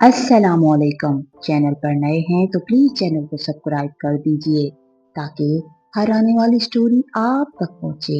अस्सलाम वालेकुम। चैनल पर नए हैं तो प्लीज चैनल को सब्सक्राइब कर दीजिए ताकि हर आने वाली स्टोरी आप तक पहुंचे।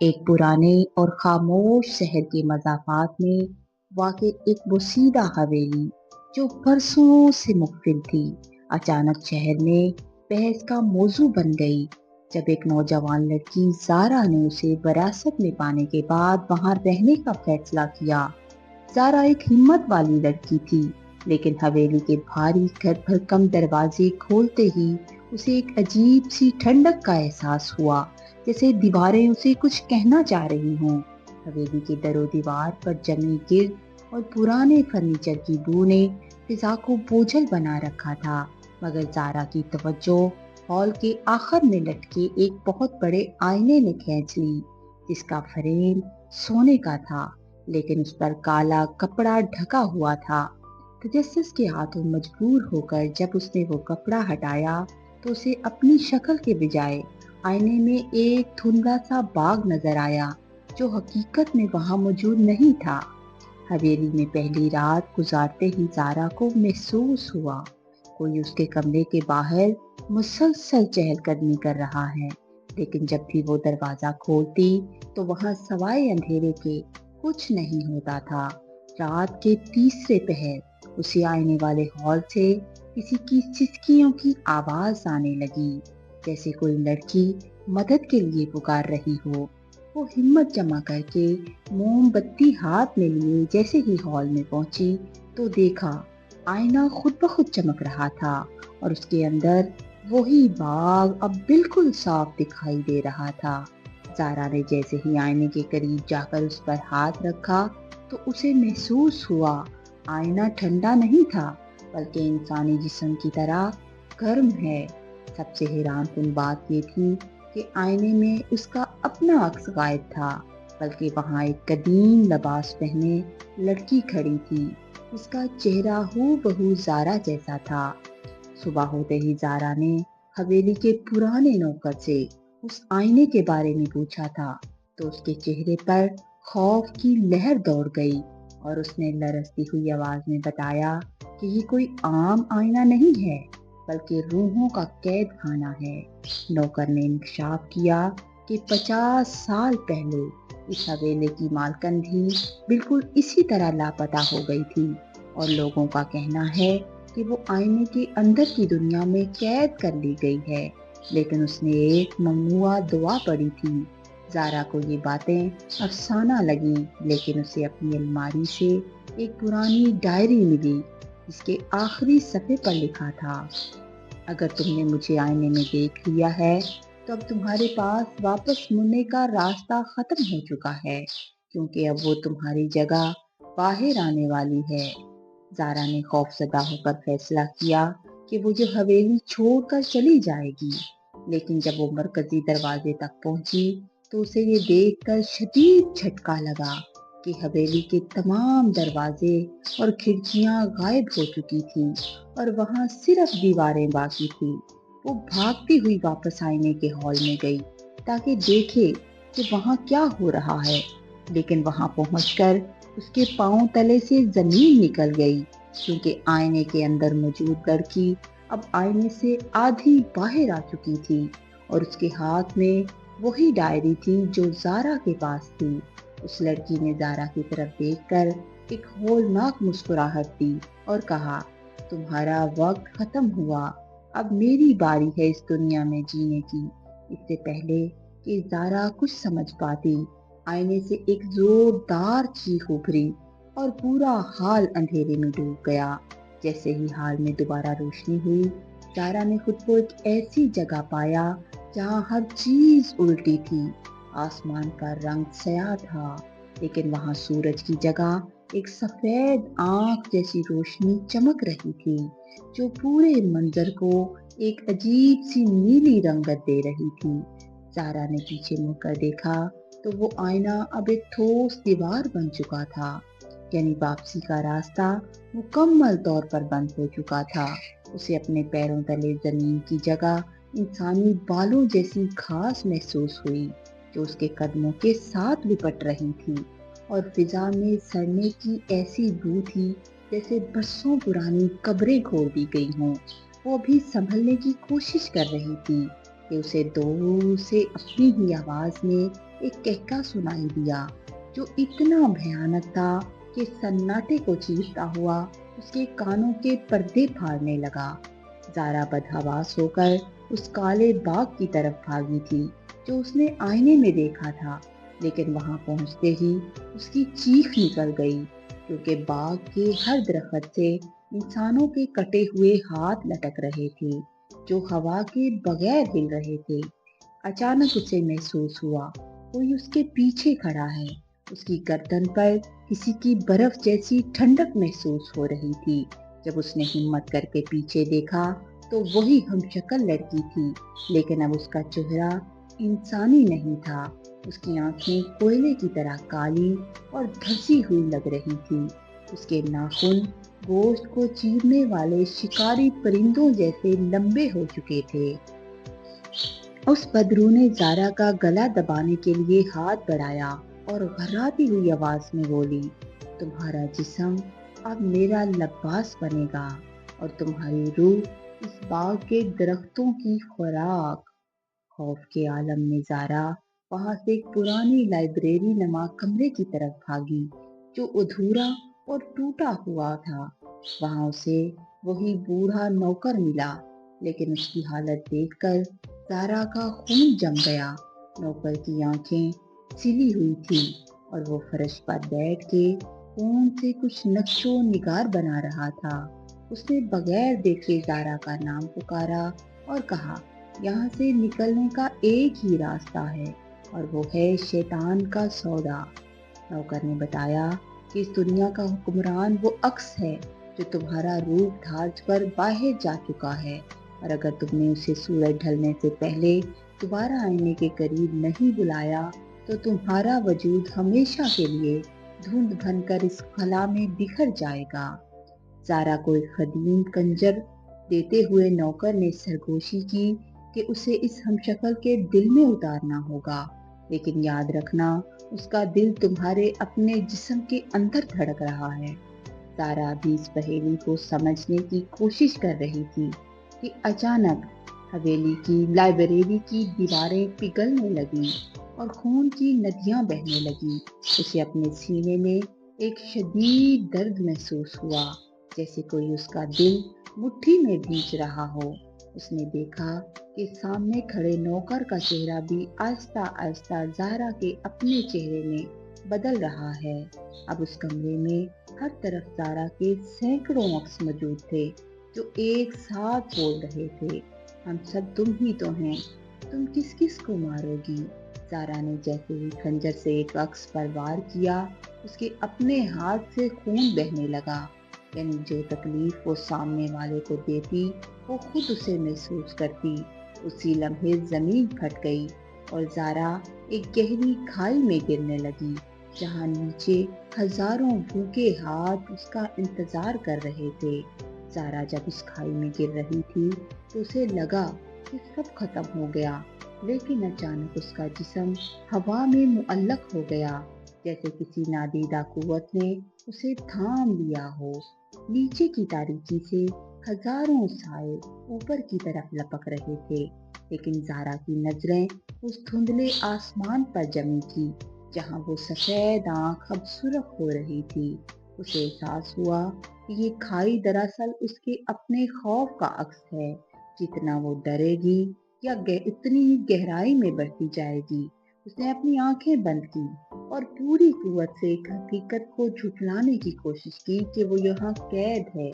एक पुराने और खामोश शहर के मज़ाफ़ात में वाक़ई एक बोसीदा हवेली जो बरसों से मुक़फ़िल थी, अचानक शहर में बहस का मौजू बन गई। जब एक नौजवान लड़की ज़ारा ने उसे विरासत में पाने के बाद वहाँ रहने का फैसला किया। ज़ारा एक हिम्मत वाली लड़की थी, लेकिन हवेली के भारी घर भरकम दरवाजे खोलते ही उसे एक अजीब सी ठंडक का एहसास हुआ, जैसे दीवारें उसे कुछ कहना चाह रही हों। हवेली के दरो दीवार पर जमी गिर्द और पुराने फर्नीचर की बू ने फिजा को बोझल बना रखा था, मगर ज़ारा की तवज्जो हॉल के आखिर में लटके एक बहुत बड़े आईने ने खींच ली, जिसका फ्रेम सोने का था, लेकिन उस पर काला कपड़ा ढका हुआ था। तजस्सुस के हाथों मजबूर होकर जब उसने वो कपड़ा हटाया तो उसे अपनी शक्ल के बजाय आईने में एक धुंधला सा बाग नजर आया, जो हकीकत में वहां मौजूद नहीं था। हवेली में पहली रात गुजारते ही ज़ारा को महसूस हुआ कोई उसके कमरे के बाहर मुसलसल चहलकदमी कर रहा है, लेकिन जब भी वो दरवाजा खोलती तो वहां सवाए अंधेरे के कुछ नहीं होता था। रात के तीसरे पहर उसे आने वाले हॉल से किसी की सिसकियों की आवाज आने लगी, जैसे कोई लड़की मदद के लिए पुकार रही हो। वो हिम्मत जमा करके मोमबत्ती हाथ में लिए जैसे ही हॉल में पहुंची तो देखा आईना खुद ब खुद चमक रहा था, और उसके अंदर वही बाग अब बिल्कुल साफ दिखाई दे रहा था। ज़ारा ने जैसे ही आईने के करीब जाकर उस पर हाथ रखा तो उसे महसूस हुआ आईना ठंडा नहीं था, बल्कि इंसानी जिस्म की तरह गर्म है। सबसे हैरानकुन बात ये थी कि आईने में उसका अपना अक्स गायब था, बल्कि वहां एक कदीम लिबास पहने लड़की खड़ी थी, जिसका चेहरा हूबहू ज़ारा जैसा था। सुबह होते ही ज़ारा ने हवेली के पुराने नौकर से उस आईने के बारे में पूछा था, तो उसके चेहरे पर खौफ की लहर दौड़ गई और उसने लरजती हुई आवाज में बताया कि ये कोई आम आईना नहीं है, बल्कि रूहों का कैद खाना है। नौकर ने इंकशाफ किया कि 50 साल पहले इस हवेली की मालकन भी बिल्कुल इसी तरह लापता हो गई थी, और लोगों का कहना है कि वो आईने के अंदर की दुनिया में कैद कर ली गई है, लेकिन उसने एक ममनुआ दुआ पड़ी थी। ज़ारा को ये बातें अफसाना लगी, लेकिन उसे अपनी अलमारी से एक पुरानी डायरी मिली, जिसके आखिरी सफ़े पर लिखा था, अगर तुमने मुझे आईने में देख लिया है तो अब तुम्हारे पास वापस मुड़ने का रास्ता खत्म हो चुका है, क्योंकि अब वो तुम्हारी जगह बाहर आने वाली है। ज़ारा ने खौफजदा होकर फैसला किया कि वो जो हवेली छोड़कर चली जाएगी, लेकिन जब वो मरकजी दरवाजे तक पहुंची तो उसे ये देखकर शदीद झटका लगा कि हवेली के तमाम दरवाजे और खिड़कियां गायब हो चुकी थी, और वहां सिर्फ दीवारें बाकी थी। वो भागती हुई वापस आईने के हॉल में गई ताकि देखे कि वहां क्या हो रहा है, लेकिन वहां पहुंचकर उसके पांव तले से जमीन निकल गई, क्योंकि आईने के अंदर मौजूद लड़की अब आईने से आधी बाहर आ चुकी थी, और उसके हाथ में वही डायरी थी जो ज़ारा के पास थी। उस लड़की ने ज़ारा की तरफ देखकर एक होलनाक मुस्कुराहट दी और कहा, तुम्हारा वक्त खत्म हुआ, अब मेरी बारी है इस दुनिया में जीने की। इससे पहले कि ज़ारा कुछ समझ पाती, आईने से एक जोरदार चीख उभरी और पूरा हाल अंधेरे में डूब गया। जैसे ही हाल में दोबारा रोशनी हुई, ज़ारा ने खुद को एक ऐसी जगह पाया जहां हर चीज उल्टी थी। आसमान का रंग स्याह था, लेकिन वहां सूरज की जगह एक सफेद आंख जैसी रोशनी चमक रही थी, जो पूरे मंजर को एक अजीब सी नीली रंगत दे रही थी। ज़ारा ने पीछे मुड़कर देखा तो वो आईना अब एक ठोस दीवार बन चुका था, यानी वापसी का रास्ता मुकम्मल तौर पर बंद हो चुका था। उसे अपने पैरों तले जमीन की जगह इंसानी बालों जैसी घास महसूस हुई, जो उसके कदमों के साथ लिपट रही थी, और फिजा में सड़ने की ऐसी बू थी جیسے برسوں پرانی قبریں کھول دی گئی ہوں۔ وہ بھی سنبھلنے کی کوشش کر رہی تھی کہ اسے دور سے اپنی ہی آواز میں ایک کہکا سنائی دیا، جو اتنا بھیانک تھا کہ سناٹے کو چیرتا ہوا اس کے کانوں کے پردے پھاڑنے لگا۔ زارا بدحواس ہو کر اس کالے باغ کی طرف بھاگی تھی جو اس نے آئینے میں دیکھا تھا، لیکن وہاں پہنچتے ہی اس کی چیخ نکل گئی، کیونکہ باغ کے ہر درخت سے انسانوں کے کٹے ہوئے ہاتھ لٹک رہے تھے جو ہوا کے بغیر ہل رہے تھے۔ اچانک اسے محسوس ہوا کوئی اس کے پیچھے کھڑا ہے۔ اس کی گردن پر کسی کی برف جیسی ٹھنڈک محسوس ہو رہی تھی۔ جب اس نے ہمت کر کے پیچھے دیکھا تو وہی ہم شکل لڑکی تھی، لیکن اب اس کا چہرہ انسانی نہیں تھا۔ اس کی آنکھیں کوئلے کی طرح کالی اور دھسی ہوئی لگ رہی تھی۔ اس کے ناخن گوشت کو چیرنے والے شکاری پرندوں جیسے لمبے ہو چکے تھے۔ اس بدرو نے زارا کا گلا دبانے کے لیے ہاتھ بڑھایا اور گھراتی ہوئی آواز میں بولی، تمہارا جسم اب میرا لباس بنے گا اور تمہاری روح اس باغ کے درختوں کی خوراک۔ خوف کے عالم میں زارا وہاں سے ایک پرانی لائبریری نما کمرے کی طرف بھاگی جو ادھورا اور ٹوٹا ہوا تھا۔ وہاں اسے وہی بوڑھا نوکر ملا، لیکن اس کی حالت دیکھ کر زارا کا خون جم گیا۔ نوکر کی آنکھیں سلی ہوئی تھیں اور وہ فرش پر بیٹھ کے خون سے کچھ نقش و نگار بنا رہا تھا۔ اس نے بغیر دیکھے زارا کا نام پکارا اور کہا، یہاں سے نکلنے کا ایک ہی راستہ ہے اور وہ ہے شیطان کا سودا۔ نوکر نے بتایا کہ اس دنیا کا حکمران وہ عکس ہے جو تمہارا روپ دھاج کر باہر جا چکا ہے، اور اگر تم نے اسے سورج ڈھلنے سے پہلے دوبارہ آئینے کے قریب نہیں بلایا تو تمہارا وجود ہمیشہ کے لیے دھند بن کر اس خلا میں بکھر جائے گا۔ زارا کو ایک قدیم کنجر دیتے ہوئے نوکر نے سرگوشی کی کہ اسے اس ہمشکل کے دل میں اتارنا ہوگا، لیکن یاد رکھنا اس کا دل تمہارے اپنے جسم کے اندر دھڑک رہا ہے۔ زارا بھی اس پہیلی کو سمجھنے کی کوشش کر رہی تھی کہ اچانک حویلی کی لائبریری کی دیواریں پگھلنے لگیں اور خون کی ندیاں بہنے لگیں۔ اسے اپنے سینے میں ایک شدید درد محسوس ہوا، جیسے کوئی اس کا دل مٹھی میں بھینچ رہا ہو۔ اس نے دیکھا کہ سامنے کھڑے نوکر کا چہرہ بھی آہستہ آہستہ زارا کے اپنے چہرے میں بدل رہا ہے۔ اب اس کمرے میں ہر طرف زارا کے سینکڑوں عکس موجود تھے جو ایک ساتھ بول رہے تھے، ہم سب تم ہی تو ہیں، تم کس کس کو مارو گی؟ زارا نے جیسے ہی خنجر سے ایک عکس پر وار کیا، اس کے اپنے ہاتھ سے خون بہنے لگا، یعنی جو تکلیف وہ سامنے والے کو دیتی وہ خود اسے محسوس کرتی۔ اسی لمحے زمین پھٹ گئی اور زارا ایک گہری کھائی میں گرنے لگی، جہاں نیچے ہزاروں بھوکے ہاتھ اس کا انتظار کر رہے تھے۔ زارا جب اس کھائی میں گر رہی تھی تو اسے لگا کہ سب ختم ہو گیا، لیکن اچانک اس کا جسم ہوا میں معلق ہو گیا، جیسے کسی نادیدہ قوت نے اسے تھام لیا ہو۔ نیچے کی تاریکی سے ہزاروں سائے اوپر کی طرف لپک رہے تھے، لیکن زارا کی نظریں اس دھندلے آسمان پر جمی تھی جہاں وہ سفید آنکھ اب سرخ ہو رہی تھی۔ اسے احساس ہوا کہ یہ کھائی دراصل اس کے اپنے خوف کا عکس ہے، جتنا وہ ڈرے گی یا اتنی ہی گہرائی میں بڑھتی جائے گی۔ اس نے اپنی آنکھیں بند کی اور پوری قوت سے ایک حقیقت کو جھٹلانے کی کوشش کی کہ وہ یہاں قید ہے۔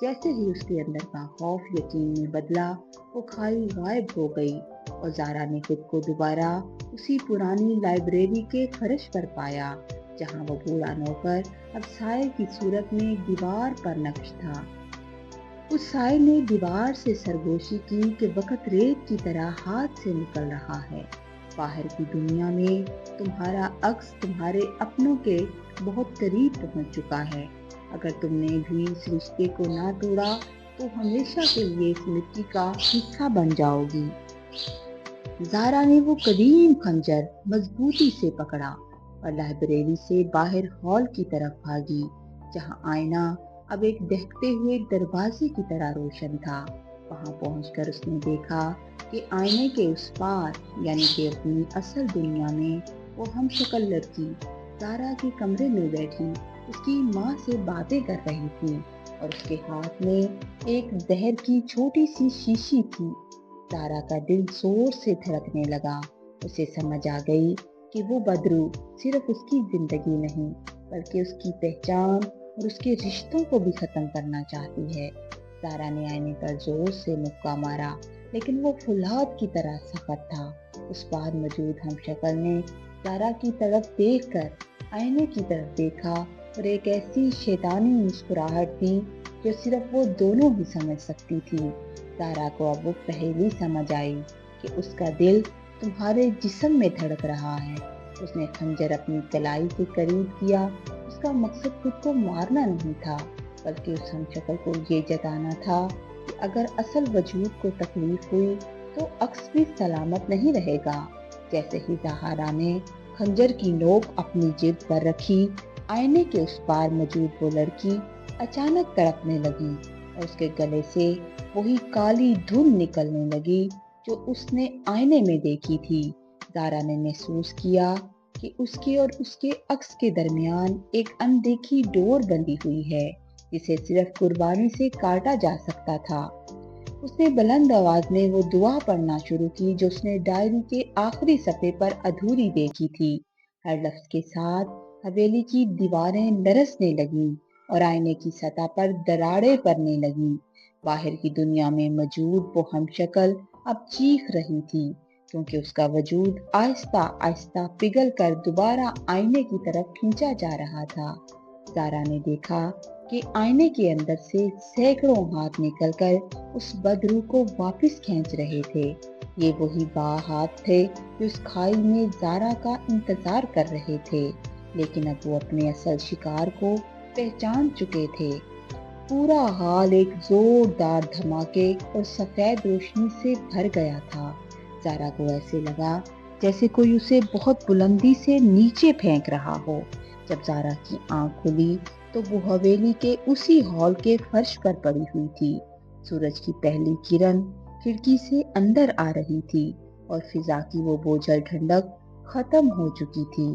جیسے ہی اس کے اندر کا خوف یقین میں بدلا، وہ کھائی غائب ہو گئی اور زارا نے خود کو دوبارہ اسی پرانی لائبریری کے فرش پر پایا، جہاں وہ بوڑھا نوکر اب سائے کی صورت میں دیوار پر نقش تھا۔ اس سائے نے دیوار سے سرگوشی کی کہ وقت ریت کی طرح ہاتھ سے نکل رہا ہے۔ باہر کی دنیا میں تمہارا عکس تمہارے اپنوں کے بہت قریب پہنچ چکا ہے۔ اگر تم نے بھی اس رشتے کو نہ توڑا تو ہمیشہ کے لیے اس مٹی کا حصہ بن جاؤ گی۔ زارا نے وہ قدیم خنجر مضبوطی سے پکڑا اور لائبریری سے باہر ہال کی طرف بھاگی، جہاں آئینہ अब एक दहकते हुए दरवाजे की तरह रोशन था। वहां पहुंचकर उसने देखा कि आईने के उस पार, यानी कि अपनी असल दुनिया में, वो हमशक्ल लड़की जारा के कमरे में बैठी उसकी माँ से बातें कर रही थी और उसके हाथ में एक जहर की छोटी सी शीशी थी। जारा का दिल जोर से धड़कने लगा। उसे समझ आ गई कि वो बदरू सिर्फ उसकी जिंदगी नहीं, बल्कि उसकी पहचान और उसके रिश्तों को भी खत्म करना चाहती है। जारा ने आईने पर जोर से मुक्का मारा, लेकिन वो फौलाद की तरह सख्त था। उस पार मौजूद हमशक्ल ने जारा की तरफ देखकर आईने की तरफ देखा और एक ऐसी शैतानी मुस्कुराहट थी जो सिर्फ वो दोनों ही समझ सकती थी। जारा को अब वो पहेली समझ आई कि उसका दिल तुम्हारे जिस्म में धड़क रहा है। उसने खंजर अपनी कलाई के करीब किया। उसका मकसद खुद को मारना नहीं था, बल्कि उस हमशक्ल को ये जताना था कि अगर असल वजूद को तकलीफ हुई तो अक्स भी सलामत नहीं रहेगा। जैसे ही ज़हारा ने खंजर की नोक अपनी जिद पर रखी, आईने के उस पार मौजूद वो लड़की अचानक तड़पने लगी और उसके गले से वही काली धुन निकलने लगी जो उसने आईने में देखी थी। जारा ने महसूस किया कि उसके और उसके अक्स के दरमियान एक अनदेखी डोर बंधी हुई है, जिसे सिर्फ कुर्बानी से काटा जा सकता था। उसने बुलंद आवाज में वो दुआ पढ़ना शुरू की जो उसने डायरी के आखिरी सफ़े पर अधूरी देखी थी। हर लफ्ज के साथ हवेली की दीवारें लरसने लगीं और आईने की सतह पर दरारें पड़ने लगीं। बाहर की दुनिया में मौजूद वो हमशक्ल अब चीख रही थी, क्योंकि उसका वजूद आहिस्ता आहिस्ता पिघल कर दोबारा आईने की तरफ खींचा जा रहा था। जारा ने देखा कि आईने के अंदर से सैकड़ों हाथ निकलकर उस बदरू को वापस खींच रहे थे। ये वही हाथ थे जो उस खाई में जारा का इंतजार कर रहे थे, लेकिन अब वो अपने असल शिकार को पहचान चुके थे। पूरा हाल एक जोरदार धमाके और सफेद रोशनी से भर गया था। जारा को ऐसे लगा जैसे कोई उसे बहुत बुलंदी से नीचे फेंक रहा हो। जब जारा की आंख खुली तो वो हवेली के उसी हॉल के फर्श पर पड़ी हुई थी। सूरज की पहली किरण खिड़की से अंदर आ रही थी और फिजा की वो बोझल ठंडक खत्म हो चुकी थी।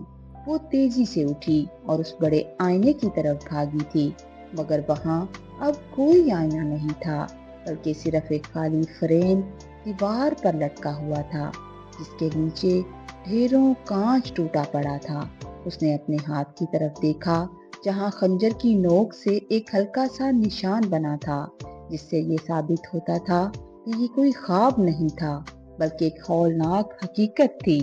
वो तेजी से उठी और उस बड़े आईने की तरफ भागी थी, मगर वहां अब कोई आईना नहीं था, बल्कि सिर्फ एक खाली फ्रेम दीवार पर लटका हुआ था, जिसके नीचे ढेरों कांच टूटा पड़ा था। उसने अपने हाथ की तरफ देखा, जहां खंजर की नोक से एक हल्का सा निशान बना था, जिससे ये साबित होता था कि ये कोई ख्वाब नहीं था, बल्कि एक हौलनाक हकीकत थी।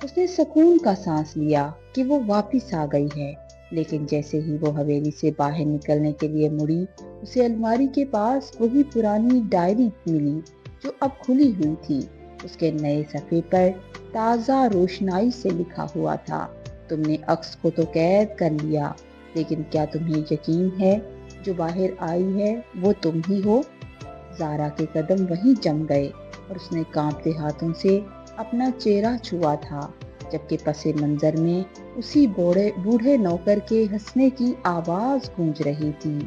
उसने सुकून का सांस लिया कि वो वापस आ गई है, लेकिन जैसे ही वो हवेली से बाहर निकलने के लिए मुड़ी, उसे अलमारी के पास वही पुरानी डायरी मिली जो अब खुली हुई थी। उसके नए सफ़े पर ताज़ा रोशनाई से लिखा हुआ था, तुमने अक्स को तो कैद कर लिया, लेकिन क्या तुम्हें यकीन है जो बाहर आई है वो तुम ही हो? जारा के कदम वहीं जम गए और उसने कांपते हाथों से अपना चेहरा छुआ था, जबकि पसे मंजर में उसी बूढ़े नौकर के हंसने की आवाज गूंज रही थी।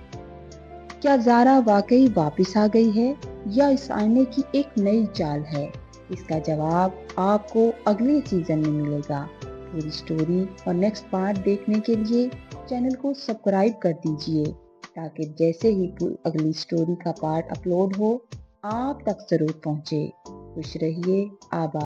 क्या जारा वाकई वापस आ गई है, या इस आईने की एक नई चाल है? इसका जवाब आपको अगले सीजन में मिलेगा। पूरी स्टोरी और नेक्स्ट पार्ट देखने के लिए चैनल को सब्सक्राइब कर दीजिए, ताकि जैसे ही अगली स्टोरी का पार्ट अपलोड हो आप तक जरूर पहुंचे। खुश रहिए। आभार।